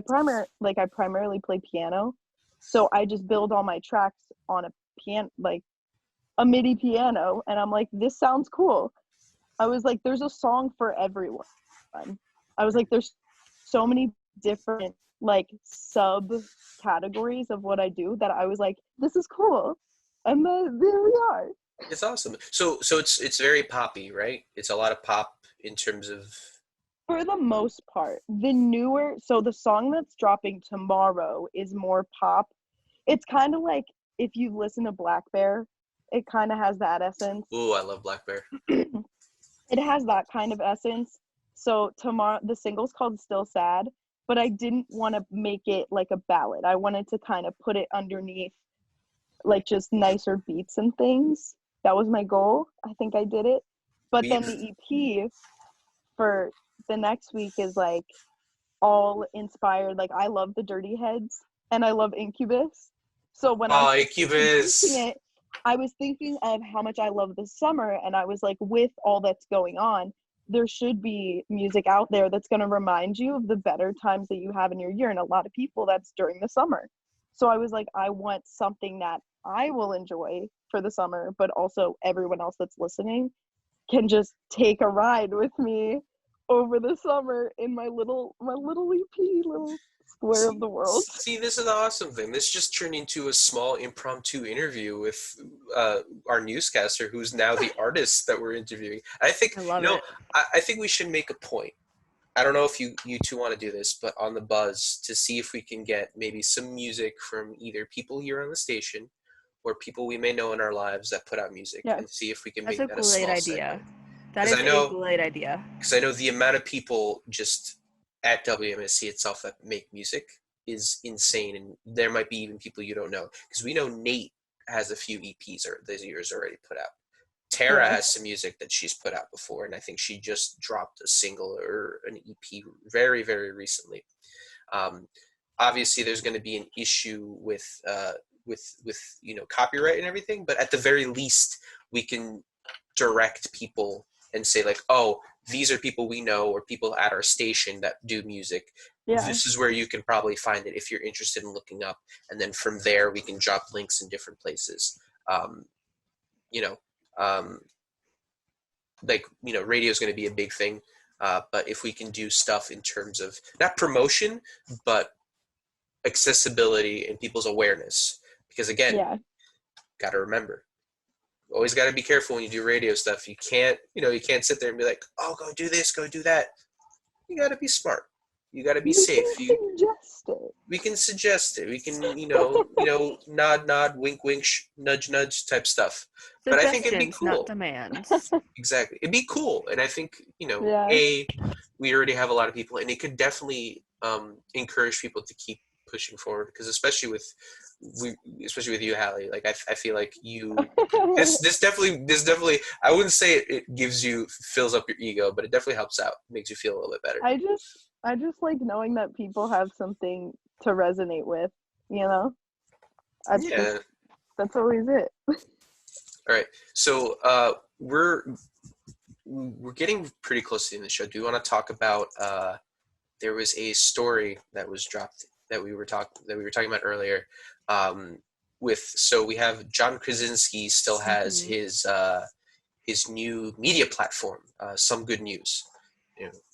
primarily play piano, so I just build all my tracks on a piano, like a MIDI piano, and I'm like, this sounds cool. I was like, there's a song for everyone. I was like, there's so many different like sub categories of what I do that I was like, this is cool. And then there we are. It's awesome. So it's very poppy, right? It's a lot of pop in terms of. For the most part, the song that's dropping tomorrow is more pop. It's kind of like if you listen to Black Bear, it kind of has that essence. Ooh, I love Black Bear. It has that kind of essence. So tomorrow, the single's called Still Sad, but I didn't want to make it like a ballad. I wanted to kind of put it underneath like just nicer beats and things. That was my goal. I think I did it. But then the EP for the next week is like all inspired. Like, I love the Dirty Heads and I love Incubus. So when I was producing it, I was thinking of how much I love the summer, and I was like, with all that's going on, there should be music out there that's going to remind you of the better times that you have in your year, and a lot of people that's during the summer. So I was like, I want something that I will enjoy for the summer, but also everyone else that's listening can just take a ride with me over the summer in my little EP, little square of the world. See, this is the awesome thing. This just turned into a small impromptu interview with our newscaster, who's now the artist that we're interviewing. I think I think we should make a point. I don't know if you two want to do this, but on the buzz, to see if we can get maybe some music from either people here on the station or people we may know in our lives that put out music, and see if we can make that a small segment. That is a great idea. Because I know the amount of people just at WMSC itself that make music is insane, and there might be even people you don't know. Because we know Nate has a few EPs this year's already put out. Tara has some music that she's put out before, and I think she just dropped a single or an EP very, very recently. Obviously, there's going to be an issue with copyright and everything, but at the very least, we can direct people and say like, oh, these are people we know or people at our station that do music. Yeah. this is where you can probably find it if you're interested in looking up. And then from there, we can drop links in different places. Radio is going to be a big thing. But if we can do stuff in terms of not promotion, but accessibility and people's awareness, because again, got to remember, always got to be careful when you do radio stuff. You can't sit there and be like, oh, go do this, go do that. You got to be smart. You got to be safe. We can suggest it. We can, nod, wink, wink, nudge, nudge type stuff. But I think it'd be cool. Not demands. Exactly. It'd be cool. And I think, we already have a lot of people, and it could definitely encourage people to keep pushing forward, because especially with you, Hallie, like I feel like you this definitely I wouldn't say it fills up your ego, but it definitely helps out, makes you feel a little bit better. I just like knowing that people have something to resonate with, that's always it. All right, so we're getting pretty close to the end of the show. Do you want to talk about there was a story that was dropped that we were talking about earlier, so we have John Krasinski still has his new media platform, Some Good News,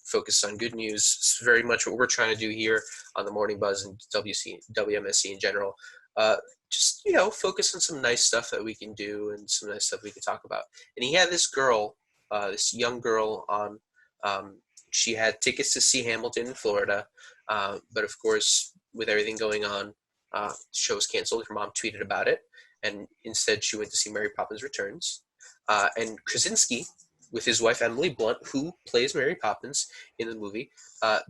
focus on good news. It's very much what we're trying to do here on the Morning Buzz and WMSC in general. Just focus on some nice stuff that we can do and some nice stuff we can talk about. And he had this girl, this young girl on. She had tickets to see Hamilton in Florida, but of course, with everything going on, the show was canceled. Her mom tweeted about it, and instead she went to see Mary Poppins Returns. And Krasinski, with his wife Emily Blunt, who plays Mary Poppins in the movie,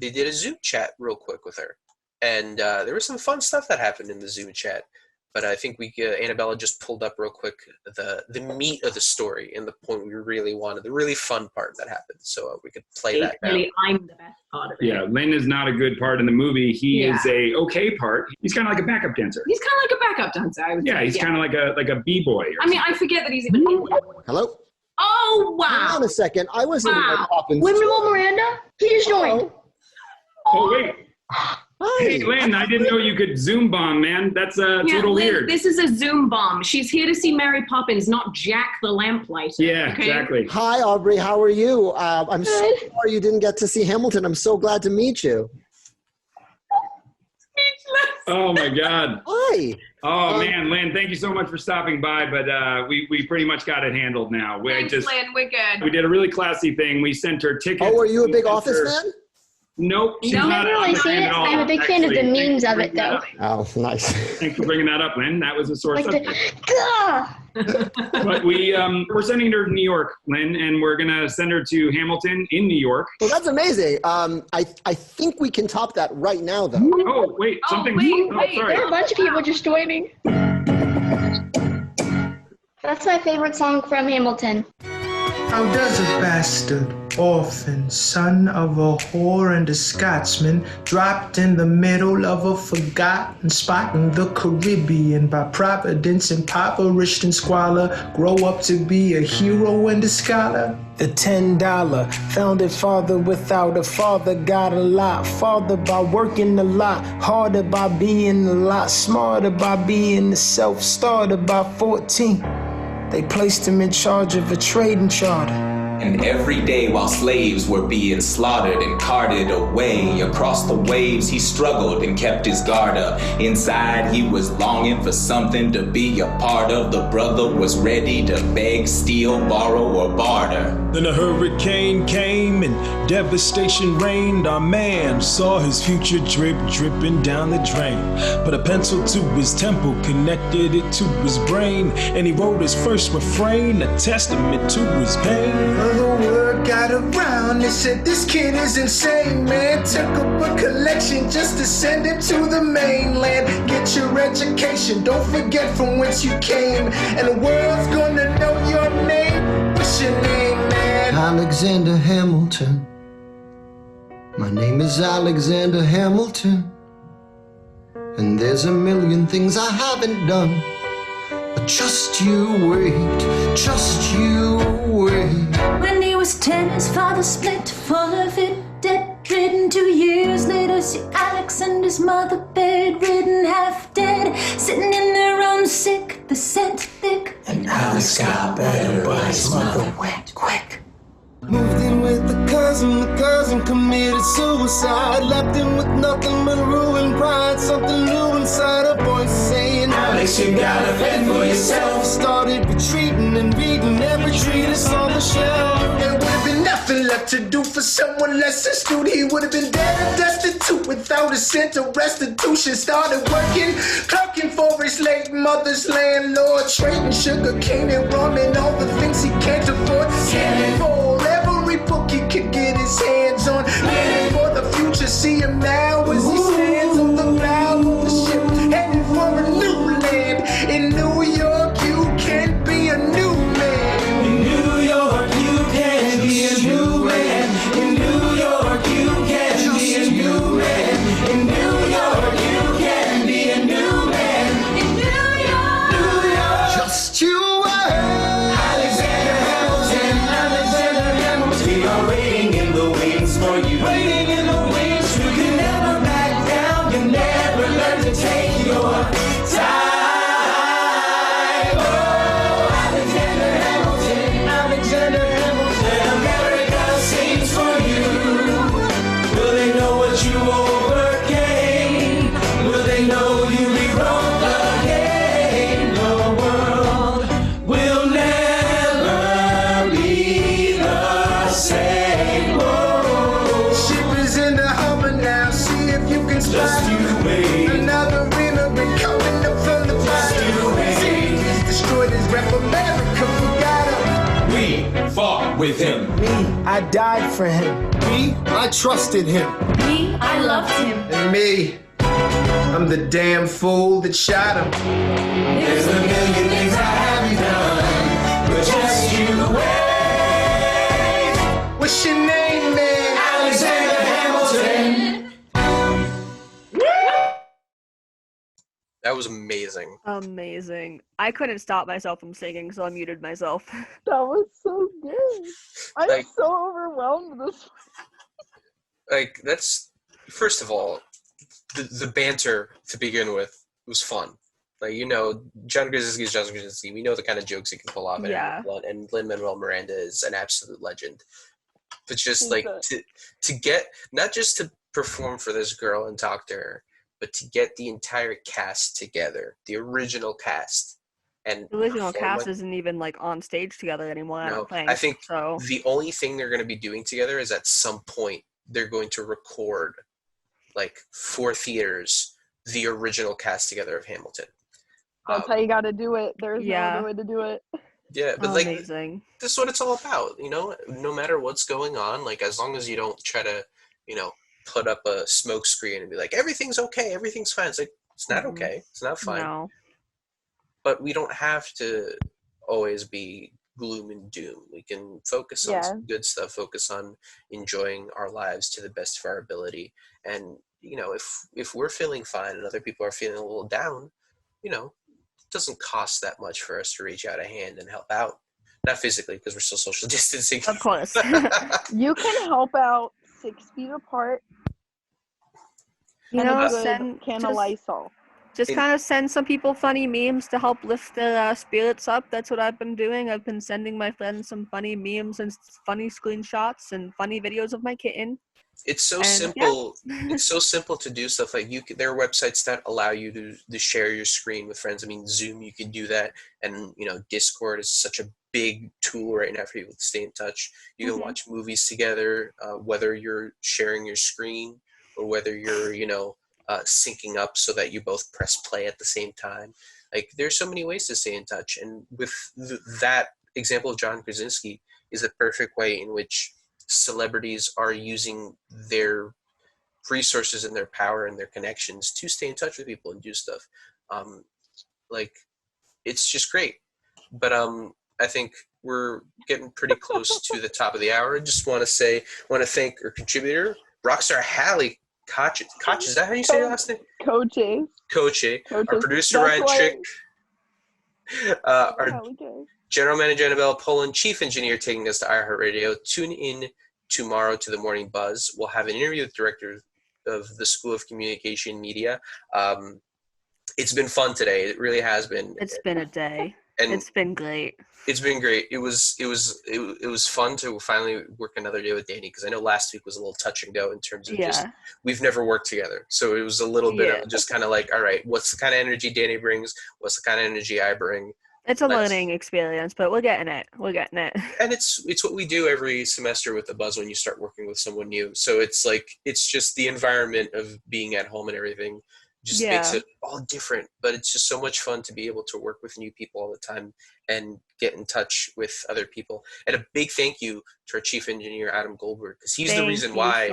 they did a Zoom chat real quick with her. And there was some fun stuff that happened in the Zoom chat. But I think Annabella just pulled up real quick the meat of the story and the point we really wanted, the really fun part that happened. So we could play that now. I'm the best part of it. Yeah, Lynn is not a good part in the movie. He is a okay part. He's kind of like a backup dancer. He's kind of like a backup dancer, I would say. He's kind of like a b-boy. I forget that he's even in it. Hello? Oh, wow. Hang on a second. I wasn't in my Poppins. Wait, Miranda? He just joined. Oh, wait. Hey, Lynn, I didn't know you could Zoom bomb, man. That's a little Lynn, weird. This is a Zoom bomb. She's here to see Mary Poppins, not Jack the Lamplighter. Yeah, okay? Exactly. Hi, Aubrey. How are you? I'm so sorry you didn't get to see Hamilton. I'm so glad to meet you. Oh, my God. Hi. Oh, man, Lynn, thank you so much for stopping by, but we pretty much got it handled now. Thanks, Lynn. We're good. We did a really classy thing. We sent her tickets. Oh, are you a big Office fan? Nope. She's not really seen it. I'm a big fan of the memes of it, though. Oh, nice. Thanks for bringing that up, Lynn. That was a sore subject. But we're sending her to New York, Lynn, and we're going to send her to Hamilton in New York. Well, that's amazing. I think we can top that right now, though. Oh, wait. Something. Wait. Sorry. There are a bunch of people just joining. That's my favorite song from Hamilton. How does a bastard, orphan, son of a whore and a Scotsman, dropped in the middle of a forgotten spot in the Caribbean by providence, impoverished and squalor, grow up to be a hero and a scholar? The $10 founded father without a father got a lot farther by working a lot harder, by being a lot smarter, by being a self-starter. By 14 they placed him in charge of a trading charter. And every day while slaves were being slaughtered and carted away across the waves, he struggled and kept his guard up. Inside he was longing for something to be a part of. The brother was ready to beg, steal, borrow, or barter. Then a hurricane came and devastation reigned. Our man saw his future dripping down the drain. Put a pencil to his temple, connected it to his brain, and he wrote his first refrain, a testament to his pain. The word got around, they said this kid is insane, man. Took up a collection just to send him to the mainland. Get your education, don't forget from whence you came, and the world's gonna know your name. What's your name, man? Alexander Hamilton. My name is Alexander Hamilton, and there's a million things I haven't done. But just you wait, just you wait. When he was 10, his father split, full of it, debt bedridden. 2 years later, see Alex and his mother bedridden, half dead, sitting in their room sick, the scent thick. And Alex got better, but his mother went quick. Moved in with the cousin committed suicide. Left him with nothing but ruined pride. Something new inside, a voice saying, Alex, you gotta fend for yourself. Started retreating and reading every treatise on the shelf. There would have been nothing left to do for someone less astute. He would have been dead and destitute without a cent of restitution. Started working, clerking for his late mother's landlord, trading sugar cane and rum and all the things he can't afford. Scanning for every book he could get his hands on. Planning for the future, see him now as he stands on the bow of the ship, heading for a new land. In New York, you can be a new man. In New York, you can be a new man. In New York, you can be a new man. In New York, you can be a new man. In New York, Just you Alexander Hamilton, Alexander Hamilton. We are waiting in the wings for you. Waiting in the wings. You can never back down. You never learn to take your time. Oh, Alexander Hamilton, Alexander Hamilton. America sings for you. Will they know what you overcame? Will they know you rewrote the game? The world will never be the same. Oh, ship is in the harbor now. See if you can just spot you wait. another immigrant coming up from the bottom. See, he's destroyed his rep. America forgot him. We fought with him. Me, I died for him. Me, I trusted him. me, I loved him. And me, I'm the damn fool that shot him. There's a million things I haven't done, but just you wait. What's your name, man? Alexander Hamilton. That was amazing. Amazing. I couldn't stop myself from singing, so I muted myself. That was so good. I'm Like- so overwhelmed with this. Like, that's, first of all, the banter to begin with was fun. Like, you know, John Krasinski is John Krasinski. We know the kind of jokes he can pull off. Yeah. And Lin-Manuel Miranda is an absolute legend. But just He's like the- to get, not just to perform for this girl and talk to her, but to get the entire cast together, the original cast. And The original perform cast with- isn't even like on stage together anymore. I No, don't think. I think so. the only thing they're going to be doing together is at some point they're going to record, like, for theaters, the original cast together of Hamilton. That's how you got to do it. There's no Yeah. other way to do it. Yeah, but like, Amazing. this is what it's all about, you know. No matter what's going on, like, as long as you don't try to, you know, put up a smoke screen and be like, everything's okay, everything's fine. It's like, it's not okay, it's not fine. No. But we don't have to always be gloom and doom. We can focus on Yeah. some good stuff, focus on enjoying our lives to the best of our ability. And, you know, if we're feeling fine and other people are feeling a little down, you know, it doesn't cost that much for us to reach out a hand and help out. Not physically, because we're still social distancing. Of course. You can help out 6 feet apart. You and know, a good send can of just, Lysol. just In- kind of send some people funny memes to help lift their spirits up. That's what I've been doing. I've been sending my friends some funny memes and funny screenshots and funny videos of my kitten. It's so And, simple. It's so simple to do stuff like there are websites that allow you to share your screen with friends. I mean, Zoom, you can do that, and you know, Discord is such a big tool right now for people to stay in touch. You can Mhm. watch movies together, whether you're sharing your screen or whether you're, you know, syncing up so that you both press play at the same time. Like, there's so many ways to stay in touch, and with that example of John Krasinski is the perfect way in which celebrities are using their resources and their power and their connections to stay in touch with people and do stuff. Like, it's just great. But I think we're getting pretty close to the top of the hour. I just want to thank our contributor, Rockstar Hallie Koch. Is that how you say your last name? Coaches. Koche. Our Coaches. producer, That's Ryan why- Chick. Our Yeah, we do. General Manager Annabelle Poland, Chief Engineer taking us to iHeartRadio. Tune in tomorrow to the Morning Buzz. We'll have an interview with director of the School of Communication Media. It's been fun today. It really has been. It's been a day. And it's been great. It's been great. It was fun to finally work another day with Dani, because I know last week was a little touch and go in terms of just we've never worked together. So it was a little bit of just kind of like, all right, what's the kind of energy Dani brings? What's the kind of energy I bring? It's a learning experience, but we're getting it. And it's what we do every semester with the Buzz when you start working with someone new. So it's like, it's just the environment of being at home and everything just makes it all different. But it's just so much fun to be able to work with new people all the time and get in touch with other people. And a big thank you to our chief engineer, Adam Goldberg, because he's the reason why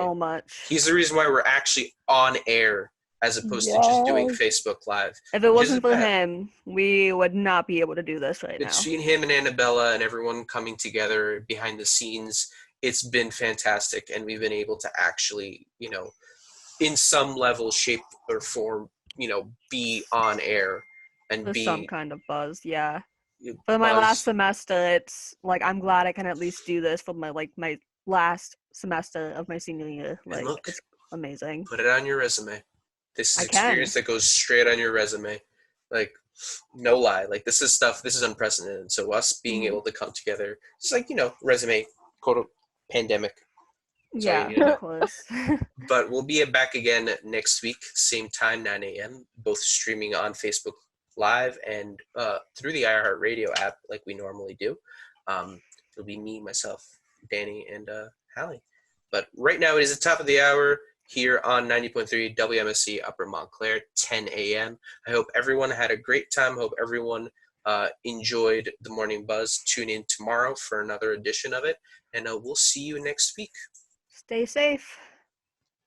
he's the reason why we're actually on air as opposed to just doing Facebook Live. If it wasn't for him, we would not be able to do this right now. Between him and Annabella and everyone coming together behind the scenes, it's been fantastic. And we've been able to actually, in some level, shape or form, be on air and with be some kind of buzz. Yeah. For my last semester, it's like, I'm glad I can at least do this for my last semester of my senior year. Like, look, it's amazing. Put it on your resume. This is experience that goes straight on your resume. Like, no lie. Like, this is unprecedented. So us being able to come together, it's like, resume, quote, pandemic. Of course. But we'll be back again next week, same time, 9 a.m., both streaming on Facebook Live and through the iHeartRadio app like we normally do. It'll be me, myself, Dani, and Hallie. But right now it is the top of the hour here on 90.3 WMSC Upper Montclair, 10 a.m. I hope everyone had a great time. I hope everyone enjoyed the Morning Buzz. Tune in tomorrow for another edition of it, and we'll see you next week. Stay safe.